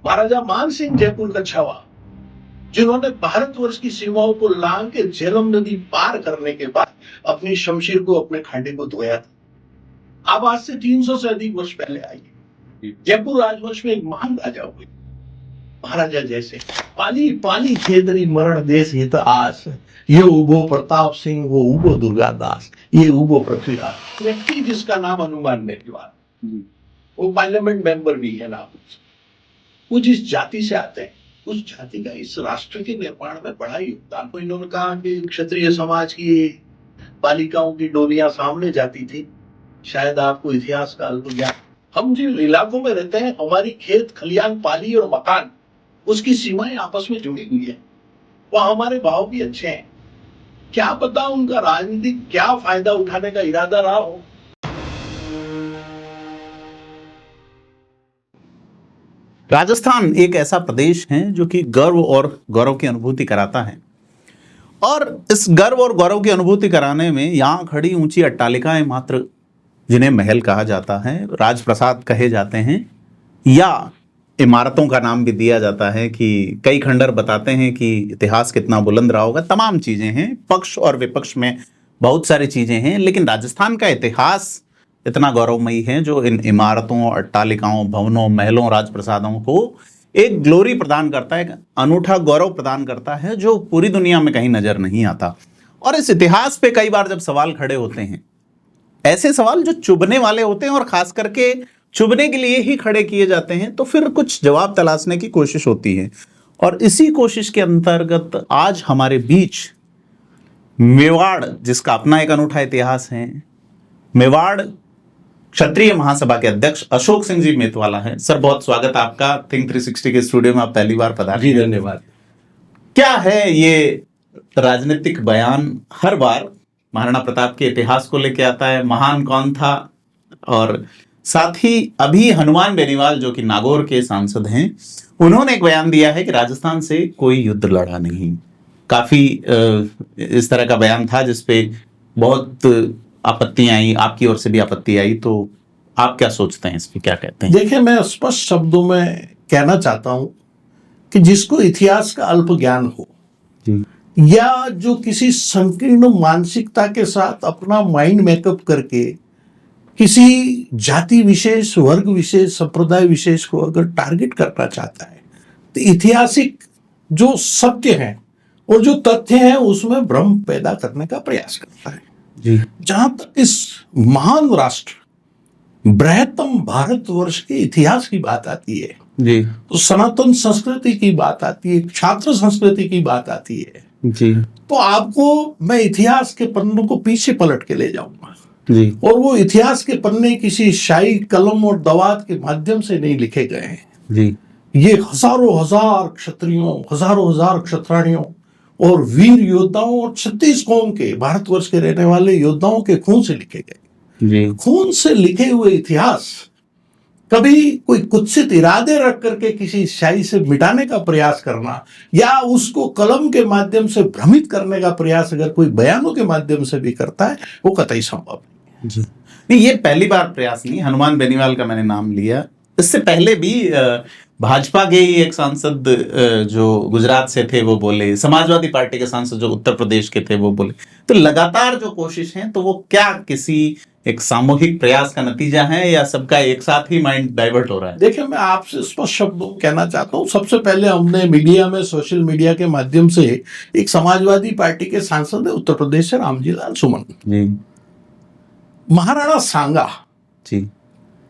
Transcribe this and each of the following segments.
महाराजा मान सिंह जयपुर का छावा, जिन्होंने भारतवर्ष की सीमाओं को लांघ के झेलम नदी पार करने के बाद अपनी शमशीर को अपने खांडे को धोया था। अब आज से 300 से अधिक वर्ष पहले आई जयपुर राजवंश में एक महान राजा हुए, महाराजा जैसे पाली पाली खेदरी मरण देश हित आस, ये उबो प्रताप सिंह, वो उबो दुर्गादास, ये उबो पृथ्वीराज। व्यक्ति जिसका नाम हनुमान मेघवाल, वो पार्लियामेंट मेंबर भी है ना। वो जिस जाति से आते हैं उस जाति का इस राष्ट्र के निर्माण में बड़ा योगदान। तो इन्होंने कहा कि क्षत्रिय समाज की बालिकाओं की डोलियां सामने जाती थी, शायद आपको इतिहास का अल्प ज्ञान। हम जिन इलाकों में रहते हैं, हमारी खेत खलियान पाली और मकान, उसकी सीमाएं आपस में जुड़ी हुई है। वहां हमारे भाव भी अच्छे हैं। क्या पता उनका राजनीतिक क्या फायदा उठाने का इरादा रहा हो। राजस्थान एक ऐसा प्रदेश है जो कि गर्व और गौरव की अनुभूति कराता है, और इस गर्व और गौरव की अनुभूति कराने में यहाँ खड़ी ऊंची अट्टालिकाएं मात्र, जिन्हें महल कहा जाता है, राजप्रासाद कहे जाते हैं, या इमारतों का नाम भी दिया जाता है कि कई खंडर बताते हैं कि इतिहास कितना बुलंद रहा होगा। तमाम चीजें हैं, पक्ष और विपक्ष में बहुत सारी चीजें हैं, लेकिन राजस्थान का इतिहास इतना गौरवमयी है जो इन इमारतों, अट्टालिकाओं, भवनों, महलों, राजप्रसादों को एक ग्लोरी प्रदान करता है, एक अनूठा गौरव प्रदान करता है जो पूरी दुनिया में कहीं नजर नहीं आता। और इस इतिहास पे कई बार जब सवाल खड़े होते हैं, ऐसे सवाल जो चुभने वाले होते हैं और खास करके चुभने के लिए ही खड़े किए जाते हैं, तो फिर कुछ जवाब तलाशने की कोशिश होती है। और इसी कोशिश के अंतर्गत आज हमारे बीच मेवाड़, जिसका अपना एक अनूठा इतिहास है, मेवाड़ क्षत्रिय महासभा के अध्यक्ष अशोक सिंह जी मेतवाला है। सर, बहुत स्वागत आपका थिंक 360 के स्टूडियो में। आप पहली बार पधारे। जी धन्यवाद। क्या है ये राजनीतिक बयान हर बार महाराणा प्रताप के इतिहास को लेके आता है, महान कौन था, और साथ ही अभी हनुमान बेनीवाल जो कि नागौर के सांसद हैं, उन्होंने एक बयान दिया है कि राजस्थान से कोई युद्ध लड़ा नहीं। काफी इस तरह का बयान था जिसपे बहुत आपत्तियां आई, आपकी ओर से भी आपत्ति आई, तो आप क्या सोचते हैं इस पे, क्या कहते हैं? देखिए, मैं स्पष्ट शब्दों में कहना चाहता हूं कि जिसको इतिहास का अल्प ज्ञान हो या जो किसी संकीर्ण मानसिकता के साथ अपना माइंड मेकअप करके किसी जाति विशेष, वर्ग विशेष, संप्रदाय विशेष को अगर टारगेट करना चाहता है, तो ऐतिहासिक जो सत्य है और जो तथ्य है उसमें भ्रम पैदा करने का प्रयास करता है। जहां तक इस महान राष्ट्र, बृहत्तम भारतवर्ष के इतिहास की बात आती है जी, तो सनातन संस्कृति की बात आती है, छात्र संस्कृति की बात आती है जी, तो आपको मैं इतिहास के पन्नों को पीछे पलट के ले जाऊंगा जी। और वो इतिहास के पन्ने किसी शाही कलम और दवात के माध्यम से नहीं लिखे गए हैं जी। ये हजारों हजार क्षत्रियों, हजारों हजार क्षत्राणियों और वीर योद्धाओं और 36 कौम के, भारतवर्ष के रहने वाले योद्धाओं के खून से लिखे गए जी। खून से लिखे हुए इतिहास कभी कोई कुत्सित इरादे रख करके किसी शाही से मिटाने का प्रयास करना या उसको कलम के माध्यम से भ्रमित करने का प्रयास अगर कोई बयानों के माध्यम से भी करता है, वो कतई संभव जी। नहीं, ये पहली बार प्रयास नहीं। हनुमान बेनीवाल का मैंने नाम लिया, इससे पहले भी भाजपा के ही एक सांसद जो गुजरात से थे वो बोले, समाजवादी पार्टी के सांसद जो उत्तर प्रदेश के थे वो बोले। तो लगातार जो कोशिश है, तो वो क्या किसी एक सामूहिक प्रयास का नतीजा है या सबका एक साथ ही माइंड डाइवर्ट हो रहा है? देखिए, मैं आपसे स्पष्ट शब्दों में कहना चाहता हूँ, सबसे पहले हमने मीडिया में, सोशल मीडिया के माध्यम से एक समाजवादी पार्टी के सांसद है उत्तर प्रदेश से रामजीलाल सुमन जी, महाराणा सांगा जी,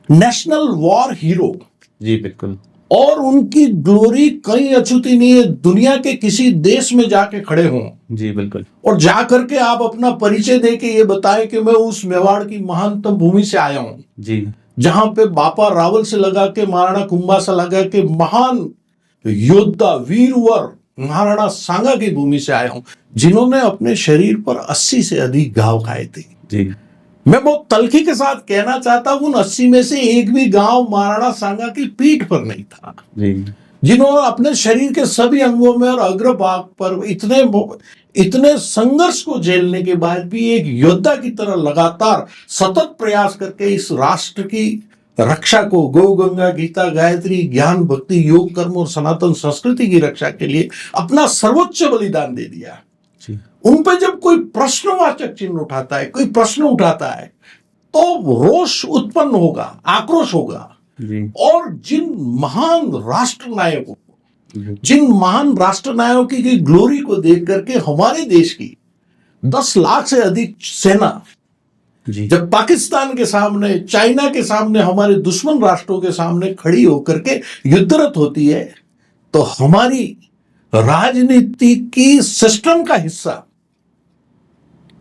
नेशनल वॉर हीरो जी, बिल्कुल, और उनकी ग्लोरी कहीं अछूती नहीं है। दुनिया के किसी देश में जाके खड़े हों जी, बिल्कुल, और जाकर के आप अपना परिचय देके ये बताएं कि मैं उस मेवाड़ की महानतम भूमि से आया हूं जी, जहां पे बापा रावल से लगा के महाराणा कुंभा से लगा के महान योद्धा, वीरवर महाराणा सांगा की भूमि से आया हूं, जिन्होंने अपने शरीर पर 80 से अधिक घाव खाए थे जी। मैं बहुत तल्खी के साथ कहना चाहता हूं, उन 80 में से एक भी गांव महाराणा सांगा की पीठ पर नहीं था जी, जिन्होंने अपने शरीर के सभी अंगों में और अग्रभाग पर इतने संघर्ष को झेलने के बाद भी एक योद्धा की तरह लगातार सतत प्रयास करके इस राष्ट्र की रक्षा को गौ गंगा गीता गायत्री ज्ञान भक्ति योग कर्म और सनातन संस्कृति की रक्षा के लिए अपना सर्वोच्च बलिदान दे दिया। जी। उन पर जब कोई प्रश्नवाचक चिन्ह उठाता है, कोई प्रश्न उठाता है, तो रोष उत्पन्न होगा, आक्रोश होगा। जी। और जिन महान राष्ट्र नायकों की ग्लोरी को देख करके हमारे देश की 10 लाख से अधिक सेना जी। जब पाकिस्तान के सामने, चाइना के सामने, हमारे दुश्मन राष्ट्रों के सामने खड़ी होकर के युद्धरत होती है, तो हमारी राजनीति की सिस्टम का हिस्सा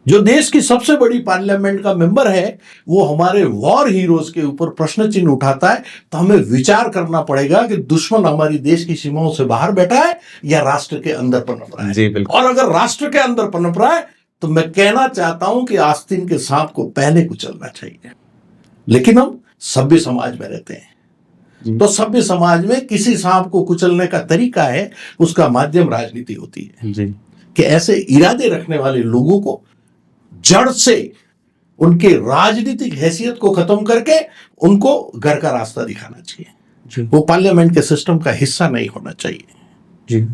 जो देश की सबसे बड़ी पार्लियामेंट का मेंबर है, वो हमारे वॉर हीरोज के ऊपर प्रश्न चिन्ह उठाता है, तो हमें विचार करना पड़ेगा कि दुश्मन हमारी देश की सीमाओं से बाहर बैठा है या राष्ट्र के अंदर पनप रहा है। जी, बिल्कुल। और अगर राष्ट्र के अंदर पनप रहा है तो मैं कहना चाहता हूं कि आस्तीन के सांप को पहले कुचलना चाहिए। लेकिन हम सभ्य समाज में रहते हैं, तो सभ्य समाज में किसी सांप को कुचलने का तरीका है, उसका माध्यम राजनीति होती है। जी। कि ऐसे इरादे रखने वाले लोगों को जड़ से उनके राजनीतिक हैसियत को खत्म करके उनको घर का रास्ता दिखाना चाहिए। वो पार्लियामेंट के सिस्टम का हिस्सा नहीं होना चाहिए। जी।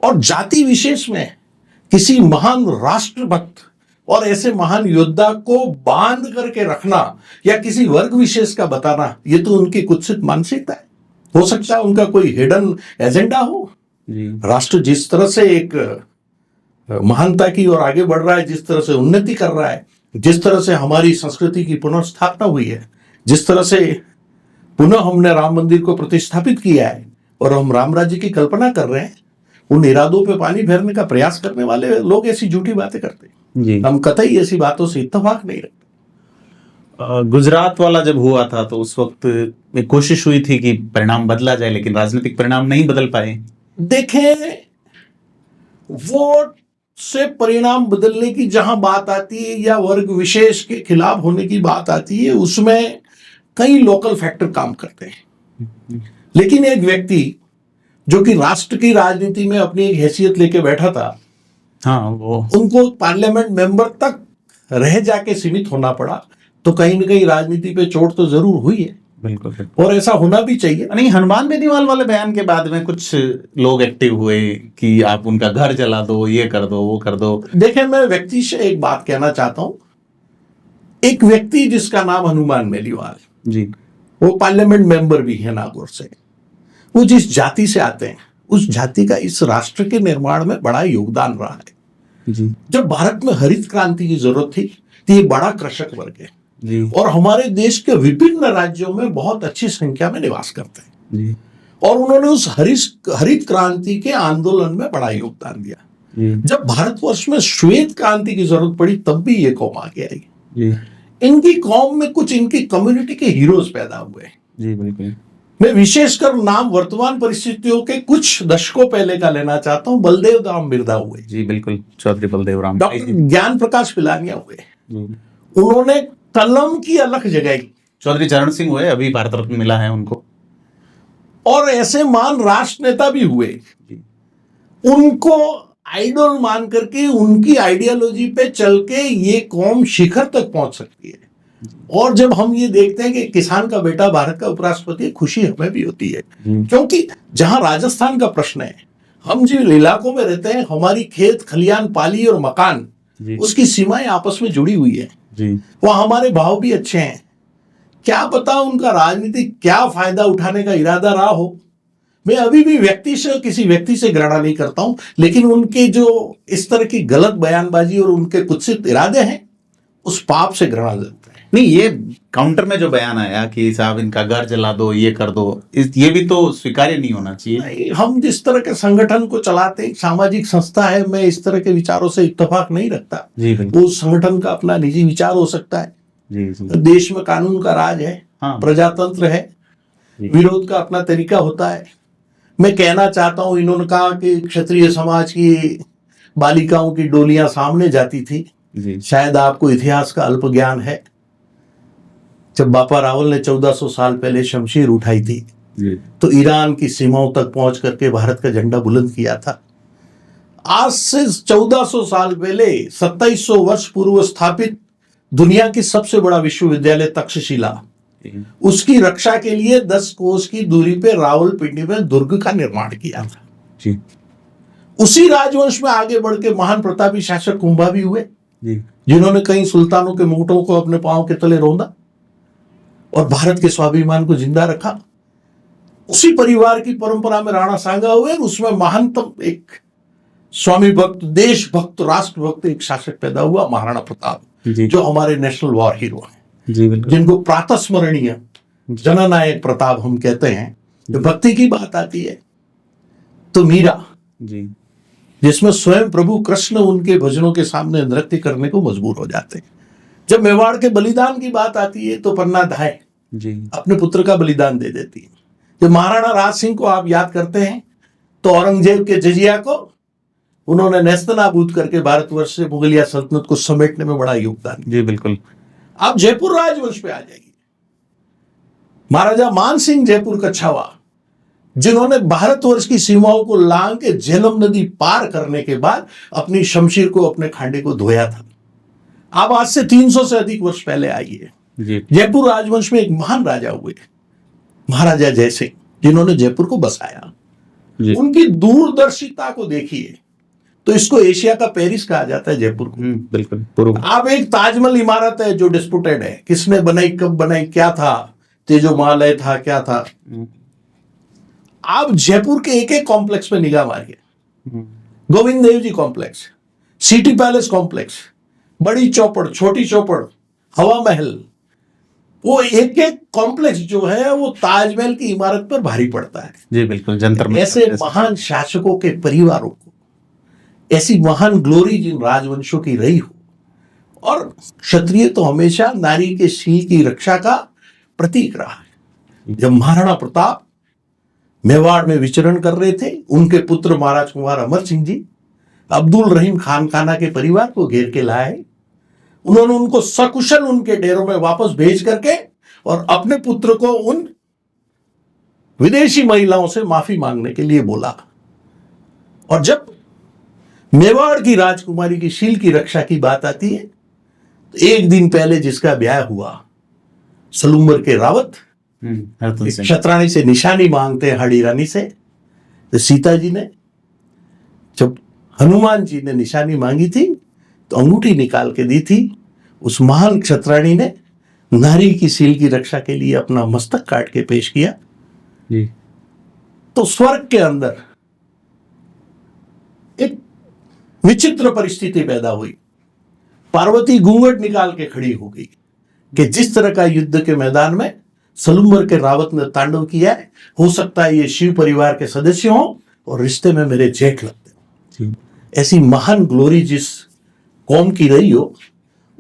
और जाति विशेष में किसी महान राष्ट्रभक्त और ऐसे महान योद्धा को बांध करके रखना या किसी वर्ग विशेष का बताना, ये तो उनकी कुत्सित मानसिकता है। हो सकता है उनका कोई हिडन एजेंडा हो। जी। राष्ट्र जिस तरह से एक महानता की ओर आगे बढ़ रहा है, जिस तरह से उन्नति कर रहा है, जिस तरह से हमारी संस्कृति की पुनर्स्थापना हुई है, जिस तरह से पुनः हमने राम मंदिर को प्रतिष्ठापित किया है और हम राम राज्य की कल्पना कर रहे हैं, उन इरादों पे पानी फेरने का प्रयास करने वाले लोग ऐसी झूठी बातें करते हैं। जी। हम कतई ऐसी बातों से इत्तेफाक नहीं रखते। गुजरात वाला जब हुआ था तो उस वक्त एक कोशिश हुई थी कि परिणाम बदला जाए, लेकिन राजनीतिक परिणाम नहीं बदल पाए। देखें, वोट से परिणाम बदलने की जहां बात आती है या वर्ग विशेष के खिलाफ होने की बात आती है, उसमें कई लोकल फैक्टर काम करते हैं। लेकिन एक व्यक्ति जो कि राष्ट्र की राजनीति में अपनी एक हैसियत लेके बैठा था, हाँ, वो उनको पार्लियामेंट मेंबर तक रह जाके सीमित होना पड़ा, तो कहीं ना कहीं राजनीति पे चोट तो जरूर हुई है। बिल्कुल। और ऐसा होना भी चाहिए। नहीं, हनुमान बेनीवाल वाले बयान के बाद में कुछ लोग एक्टिव हुए कि आप उनका घर जला दो, ये कर दो, वो कर दो। देखें, मैं व्यक्ति से एक बात कहना चाहता हूं। एक व्यक्ति जिसका नाम हनुमान बेनीवाल जी, वो पार्लियामेंट मेंबर भी है नागौर से, वो जिस जाति से आते हैं उस जाति का इस राष्ट्र के निर्माण में बड़ा योगदान रहा है। जी, जब भारत में हरित क्रांति की जरूरत थी तो ये बड़ा कृषक वर्ग है जी, और हमारे देश के विभिन्न राज्यों में बहुत अच्छी संख्या में निवास करते हैं। जी, और उन्होंने उस हरित क्रांति के आंदोलन में बड़ा योगदान दिया। जी, जब भारतवर्ष में श्वेत क्रांति की जरूरत पड़ी तब भी ये कौम आगे आई। जी, इनकी कौम में कुछ इनकी कम्युनिटी के हीरोज पैदा हुए। जी, बिल्कुल। मैं विशेषकर नाम वर्तमान परिस्थितियों के कुछ दशकों पहले का लेना चाहता हूं। बलदेव राम बिरदा हुए, जी, बिल्कुल, चौधरी बलदेव राम। डॉक्टर ज्ञान प्रकाश पिलानिया हुए, जी। उन्होंने कलम की अलख जगाई। चौधरी चरण सिंह हुए, अभी भारत रत्न मिला है उनको। और ऐसे महान राष्ट्र नेता भी हुए, जी, उनको आइडल मान करके उनकी आइडियोलॉजी पे चल के ये कौम शिखर तक पहुंच सकती है। और जब हम ये देखते हैं कि किसान का बेटा भारत का उपराष्ट्रपति है, खुशी हमें भी होती है। क्योंकि जहां राजस्थान का प्रश्न है, हम जिन इलाकों में रहते हैं, हमारी खेत खलियान पाली और मकान, उसकी सीमाएं आपस में जुड़ी हुई है। वहां हमारे भाव भी अच्छे हैं। क्या पता उनका राजनीतिक क्या फायदा उठाने का इरादा रहा हो। मैं अभी भी किसी व्यक्ति से घृणा नहीं करता हूं, लेकिन उनके जो इस तरह की गलत बयानबाजी और उनके कुत्सित इरादे हैं, उस पाप से घृणा जरूर है। नहीं, ये काउंटर में जो बयान आया कि साहब इनका घर जला दो, ये कर दो, ये भी तो स्वीकार्य नहीं होना चाहिए। हम जिस तरह के संगठन को चलाते हैं, सामाजिक संस्था है, मैं इस तरह के विचारों से इत्तेफाक नहीं रखता। जी, वो संगठन का अपना निजी विचार हो सकता है। जी, जी। देश में कानून का राज है, हाँ। प्रजातंत्र है, विरोध का अपना तरीका होता है। मैं कहना चाहता हूं, इन्होंने कहा कि क्षत्रिय समाज की बालिकाओं की डोलियां सामने जाती थी। जी। शायद आपको इतिहास का अल्प ज्ञान है। जब बापा रावल ने 1400 साल पहले शमशीर उठाई थी, तो ईरान की सीमाओं तक पहुंच करके भारत का झंडा बुलंद किया था। आज से 1400 साल पहले 2700 वर्ष पूर्व स्थापित दुनिया की सबसे बड़ा विश्वविद्यालय तक्षशिला उसकी रक्षा के लिए 10 कोस की दूरी पे रावलपिंडी में दुर्ग का निर्माण किया था जी। उसी राजवंश में आगे बढ़ के महान प्रतापी शासक कुंभा भी हुए जी। जिन्होंने कई सुल्तानों के मुकुटों को अपने पांव के तले रौंदा और भारत के स्वाभिमान को जिंदा रखा। उसी परिवार की परंपरा में राणा सांगा हुए और उसमें महानतम एक स्वामी भक्त, देशभक्त, राष्ट्रभक्त एक शासक पैदा हुआ, महाराणा प्रताप, जो हमारे नेशनल वॉर हीरो हैं जी, बिल्कुल। जिनको प्रातस्मरणीय जननायक प्रताप हम कहते हैं। जब भक्ति की बात आती है तो मीरा जी, जिसमें स्वयं प्रभु कृष्ण उनके भजनों के सामने नृत्य करने को मजबूर हो जाते हैं। जब मेवाड़ के बलिदान की बात आती है तो पन्ना धाय जी, अपने पुत्र का बलिदान दे देती है। जब महाराणा राज सिंह को आप याद करते हैं तो औरंगजेब के जजिया को उन्होंने नेस्तनाबूद करके भारतवर्ष से मुगलिया सल्तनत को समेटने में बड़ा योगदान जी, बिल्कुल। आप जयपुर राजवंश पे आ जाइए। महाराजा मान सिंह जयपुर कच्छावा जिन्होंने भारतवर्ष की सीमाओं को लांग के झेलम नदी पार करने के बाद अपनी शमशीर को, अपने खांडे को धोया था। आप आज से 300 से अधिक वर्ष पहले आइए। जयपुर राजवंश में एक महान राजा हुए, महाराजा जयसिंह, जिन्होंने जयपुर को बसाया। उनकी दूरदर्शिता को देखिए तो इसको एशिया का पेरिस कहा जाता है जयपुर को। बिल्कुल। आप एक ताजमहल इमारत है जो डिस्प्यूटेड है, किसने बनाई, कब बनाई, क्या था, तेजोमहल था, क्या था। आप जयपुर के एक एक कॉम्प्लेक्स पे निगाह मारिए। Govind Dev ji complex, city palace complex, बड़ी चौपड़, छोटी चौपड़, हवा महल, वो एक एक कॉम्प्लेक्स जो है वो ताजमहल की इमारत पर भारी पड़ता है। जी, बिल्कुल। जंतर ऐसे महान शासकों के परिवारों को, ऐसी महान ग्लोरी जिन राजवंशों की रही हो, और क्षत्रिय तो हमेशा नारी के शील की रक्षा का प्रतीक रहा है। जब महाराणा प्रताप मेवाड़ में विचरण कर रहे थे, उनके पुत्र महाराज कुंवर अमर सिंह जी अब्दुल रहीम खान खाना के परिवार को घेर के लाए। उन्होंने उनको सकुशल उनके डेरों में वापस भेज करके और अपने पुत्र को उन विदेशी महिलाओं से माफी मांगने के लिए बोला। और जब मेवाड़ की राजकुमारी की शील की रक्षा की बात आती है तो एक दिन पहले जिसका ब्याह हुआ, सलूम्बर के रावत क्षत्राणी से निशानी मांगते हैं, हड़ी रानी से। तो सीता जी ने, जब हनुमान जी ने निशानी मांगी थी तो अंगूठी निकाल के दी थी। उस महान क्षत्राणी ने नारी की शील की रक्षा के लिए अपना मस्तक काट के पेश किया जी। तो स्वर्ग के अंदर एक विचित्र परिस्थिति पैदा हुई। पार्वती घूंघट निकाल के खड़ी हो गई कि जिस तरह का युद्ध के मैदान में सलूम्बर के रावत ने तांडव किया है, हो सकता है ये शिव परिवार के सदस्य हों और रिश्ते में मेरे जेठ लगते हो। ऐसी महान ग्लोरी जिस कौम की रही हो,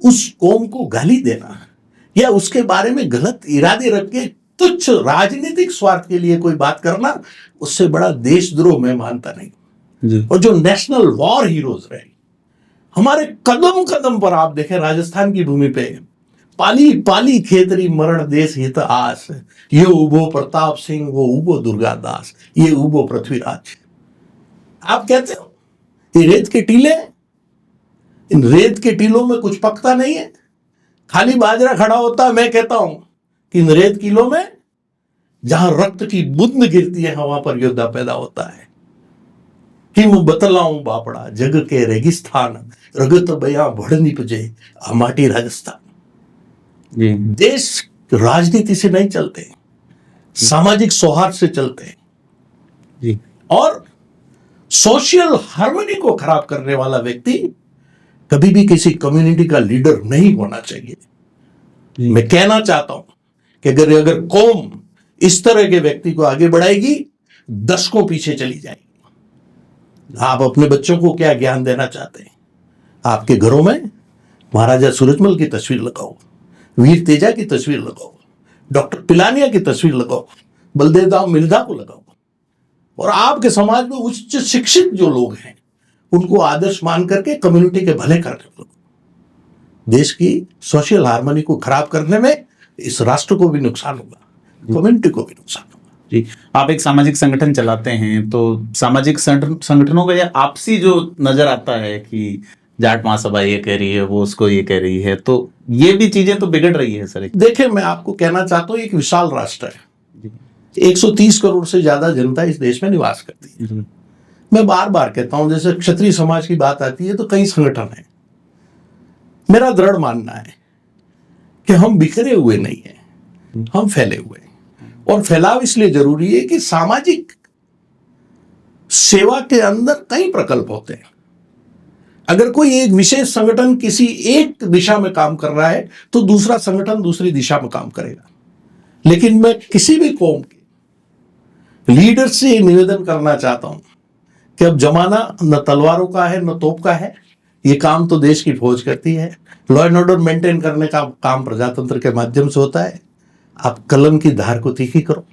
उस कौम को गाली देना या उसके बारे में गलत इरादे रख के तुच्छ राजनीतिक स्वार्थ के लिए कोई बात करना, उससे बड़ा देशद्रोह मैं मानता नहीं। और जो नेशनल वॉर हीरोज रहे हमारे कदम कदम पर, आप देखें राजस्थान की भूमि पे, पाली पाली खेतरी मरण देश हित आस, ये उबो प्रताप सिंह, वो उबो दुर्गादास, ये उबो पृथ्वीराज। आप कहते हो ये रेत के टीले, इन रेत के टीलों में कुछ पकता नहीं है, खाली बाजरा खड़ा होता है। मैं कहता हूं कि इन रेत कीलों में जहां रक्त की बूंद गिरती है, वहां पर योद्धा पैदा होता है। कि मैं बतलाऊं बापड़ा जग के रेगिस्तान, रगत बया भड़ निपजे आ माटी राजस्थान। देश राजनीति से नहीं चलते, सामाजिक सौहार्द से चलते हैं। और सोशल हार्मनी को खराब करने वाला व्यक्ति कभी भी किसी कम्युनिटी का लीडर नहीं होना चाहिए। मैं कहना चाहता हूं कि अगर कौम इस तरह के व्यक्ति को आगे बढ़ाएगी, दशकों पीछे चली जाएगी। आप अपने बच्चों को क्या ज्ञान देना चाहते हैं? आपके घरों में महाराजा सूरजमल की तस्वीर लगाओ, वीर तेजा की तस्वीर लगाओ, डॉक्टर पिलानिया की तस्वीर लगाओ, बलदेव दाऊ मिर्जा को लगाओ, और आपके समाज में उच्च शिक्षित जो लोग हैं उनको आदर्श मान करके कम्युनिटी के भले करने लगो। देश की सोशल हार्मनी को खराब करने में इस राष्ट्र को भी नुकसान होगा, कम्युनिटी को भी नुकसान होगा। जी, आप एक सामाजिक संगठन चलाते हैं, तो सामाजिक संगठनों का यह आपसी जो नजर आता है कि जाट महासभा ये कह रही है, वो उसको ये कह रही है, तो ये भी चीजें तो बिगड़ रही है सर। देखिए, मैं आपको कहना चाहता हूँ, एक विशाल राष्ट्र है, 130 करोड़ से ज्यादा जनता इस देश में निवास करती है। मैं बार बार कहता हूं, जैसे क्षत्रिय समाज की बात आती है तो कई संगठन है। मेरा दृढ़ मानना है कि हम बिखरे हुए नहीं हैं, हम फैले हुए हैं। और फैलाव इसलिए जरूरी है कि सामाजिक सेवा के अंदर कई प्रकल्प होते हैं। अगर कोई एक विशेष संगठन किसी एक दिशा में काम कर रहा है तो दूसरा संगठन दूसरी दिशा में काम करेगा। लेकिन मैं किसी भी कौम के लीडर से निवेदन करना चाहता हूं कि अब जमाना न तलवारों का है न तोप का है। ये काम तो देश की फौज करती है। लॉ एंड ऑर्डर मेंटेन करने का काम प्रजातंत्र के माध्यम से होता है। आप कलम की धार को तीखी करो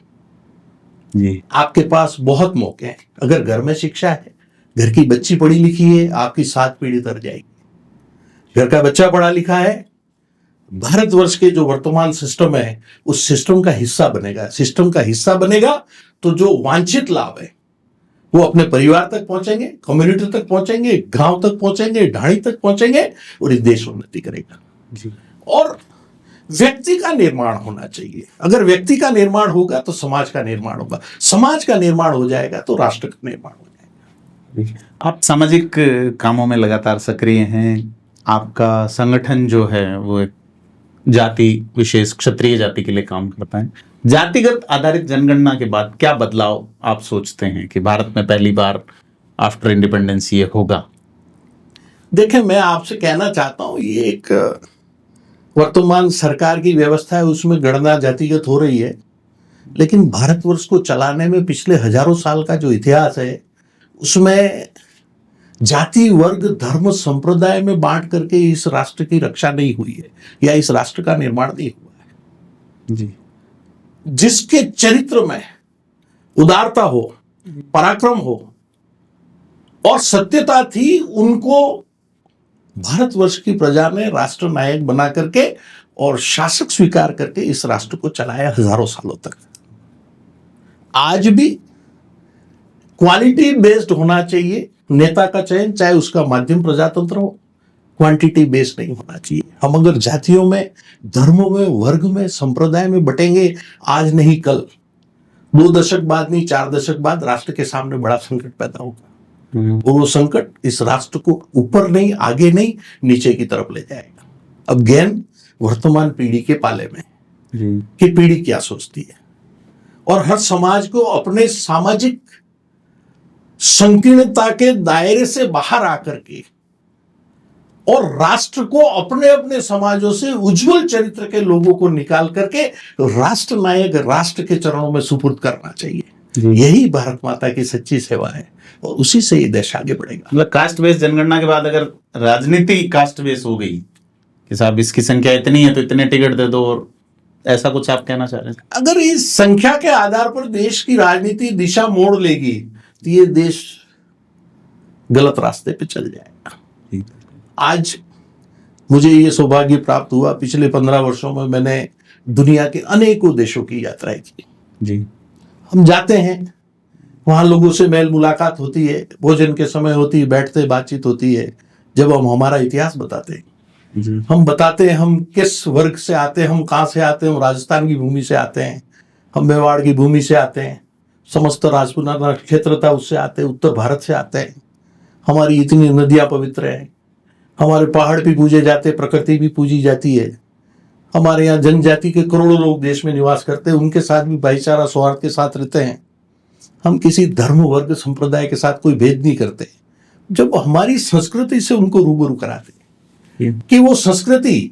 जी। आपके पास बहुत मौके हैं। अगर घर में शिक्षा है, घर की बच्ची पढ़ी लिखी है, आपकी 7 पीढ़ी तर जाएगी। घर का बच्चा पढ़ा लिखा है, भारतवर्ष के जो वर्तमान सिस्टम है उस सिस्टम का हिस्सा बनेगा। सिस्टम का हिस्सा बनेगा तो जो वांछित लाभ है वो अपने परिवार तक पहुंचेंगे, कम्युनिटी तक पहुंचेंगे, गांव तक पहुंचेंगे, ढाणी तक पहुंचेंगे और इस देश उन्नति करेगा जी। और व्यक्ति का निर्माण होना चाहिए। अगर व्यक्ति का निर्माण होगा तो समाज का निर्माण होगा, समाज का निर्माण हो जाएगा तो राष्ट्र का निर्माण हो जाएगा। आप सामाजिक कामों में लगातार सक्रिय हैं। आपका संगठन जो है वो एक जाति विशेष क्षत्रिय जाति के लिए काम करता है। जातिगत आधारित जनगणना के बाद क्या बदलाव आप सोचते हैं कि भारत में पहली बार आफ्टर इंडिपेंडेंस ये होगा? देखें, मैं आपसे कहना चाहता हूं, ये एक वर्तमान सरकार की व्यवस्था है, उसमें गणना जातिगत हो रही है। लेकिन भारतवर्ष को चलाने में पिछले हजारों साल का जो इतिहास है उसमें जाति, वर्ग, धर्म, संप्रदाय में बांट करके इस राष्ट्र की रक्षा नहीं हुई है या इस राष्ट्र का निर्माण नहीं हुआ है जी। जिसके चरित्र में उदारता हो, पराक्रम हो और सत्यता थी, उनको भारतवर्ष की प्रजा ने राष्ट्र नायक बना करके और शासक स्वीकार करके इस राष्ट्र को चलाया हजारों सालों तक। आज भी क्वालिटी बेस्ड होना चाहिए नेता का चयन, चाहे उसका माध्यम प्रजातंत्र हो। क्वांटिटी बेस्ड नहीं होना चाहिए। हम अगर जातियों में, धर्मों में, वर्ग में, संप्रदाय में बटेंगे, आज नहीं कल, 2 दशक बाद नहीं 4 दशक बाद राष्ट्र के सामने बड़ा संकट पैदा होगा। और वो संकट इस राष्ट्र को ऊपर नहीं, आगे नहीं, नीचे की तरफ ले जाएगा। अब गेंद वर्तमान पीढ़ी के पाले में कि पीढ़ी क्या सोचती है। और हर समाज को अपने सामाजिक संकीर्णता के दायरे से बाहर आकर के और राष्ट्र को अपने अपने समाजों से उज्जवल चरित्र के लोगों को निकाल करके राष्ट्र नायक राष्ट्र के चरणों में सुपुर्द करना चाहिए। यही भारत माता की सच्ची सेवा है और उसी से ये देश आगे बढ़ेगा। मतलब कास्ट बेस्ड जनगणना के बाद अगर राजनीति कास्ट बेस्ड हो गई कि साहब इसकी संख्या इतनी है तो इतने टिकट दे दो, और ऐसा कुछ आप कहना चाह रहे हैं? अगर इस संख्या के आधार पर देश की राजनीति दिशा मोड़ लेगी तो ये देश गलत रास्ते पे चल जाएगा। आज मुझे ये सौभाग्य प्राप्त हुआ, पिछले 15 वर्षों में मैंने दुनिया के अनेकों देशों की यात्राएं की जी। हम जाते हैं, वहां लोगों से मेल मुलाकात होती है, भोजन के समय होती है, बैठते बातचीत होती है। जब हम हमारा इतिहास बताते हैं, हम बताते हैं हम किस वर्ग से आते हैं, हम कहाँ से आते हैं। हम राजस्थान की भूमि से आते हैं, हम मेवाड़ की भूमि से आते हैं, समस्त राजपुताना क्षेत्र था उससे आते हैं, उत्तर भारत से आते हैं। हमारी इतनी नदियां पवित्र हैं, हमारे पहाड़ भी पूजे जाते, प्रकृति भी पूजी जाती है। हमारे यहाँ जनजाति के करोड़ों लोग देश में निवास करते हैं, उनके साथ भी भाईचारा सौहार्द के साथ रहते हैं। हम किसी धर्म, वर्ग, संप्रदाय के साथ कोई भेद नहीं करते। जब हमारी संस्कृति से उनको रूबरू कराते कि वो संस्कृति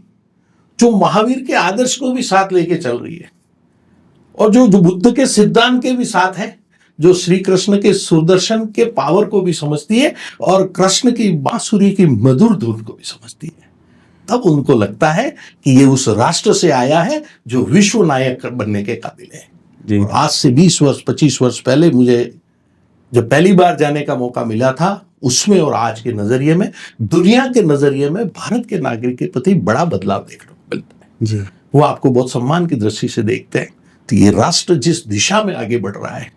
जो महावीर के आदर्श को भी साथ लेके चल रही है और जो बुद्ध के सिद्धांत के भी साथ है, जो श्री कृष्ण के सुदर्शन के पावर को भी समझती है और कृष्ण की बांसुरी की मधुर धुन को भी समझती है, तब उनको लगता है कि ये उस राष्ट्र से आया है जो विश्व नायक बनने के काबिल है। और आज से 20 वर्ष 25 वर्ष पहले मुझे जब पहली बार जाने का मौका मिला था, उसमें और आज के नजरिए में, दुनिया के नजरिए में भारत के नागरिक के प्रति बड़ा बदलाव देखने को मिलता है जी। वो आपको बहुत सम्मान की दृष्टि से देखते हैं। तो ये राष्ट्र जिस दिशा में आगे बढ़ रहा है,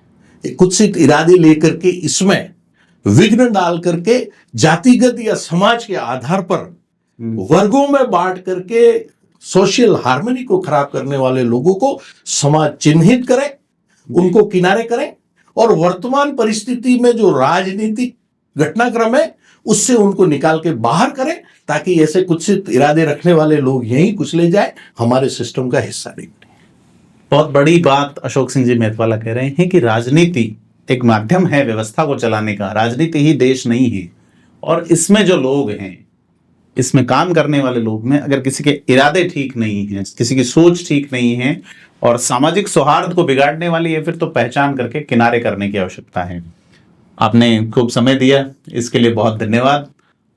एक कुत्सित इरादे लेकर के इसमें विघ्न डाल करके जातिगत या समाज के आधार पर वर्गों में बांट करके सोशल हार्मनी को खराब करने वाले लोगों को समाज चिन्हित करे, उनको किनारे करें और वर्तमान परिस्थिति में जो राजनीतिक घटनाक्रम है उससे उनको निकाल के बाहर करें, ताकि ऐसे कुत्सित इरादे रखने वाले लोग यहीं कुचले जाए, हमारे सिस्टम का हिस्सा नहीं बने। बहुत बड़ी बात अशोक सिंह जी मेहतवाला कह रहे हैं कि राजनीति एक माध्यम है व्यवस्था को चलाने का, राजनीति ही देश नहीं है। और इसमें जो लोग हैं, इसमें काम करने वाले लोग में अगर किसी के इरादे ठीक नहीं हैं, किसी की सोच ठीक नहीं है और सामाजिक सौहार्द को बिगाड़ने वाली है, फिर तो पहचान करके किनारे करने की आवश्यकता है। आपने खूब समय दिया, इसके लिए बहुत धन्यवाद।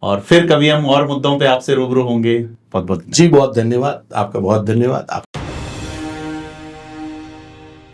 और फिर कभी हम और मुद्दों पे आपसे रूबरू होंगे। बहुत बहुत जी बहुत धन्यवाद, आपका बहुत धन्यवाद।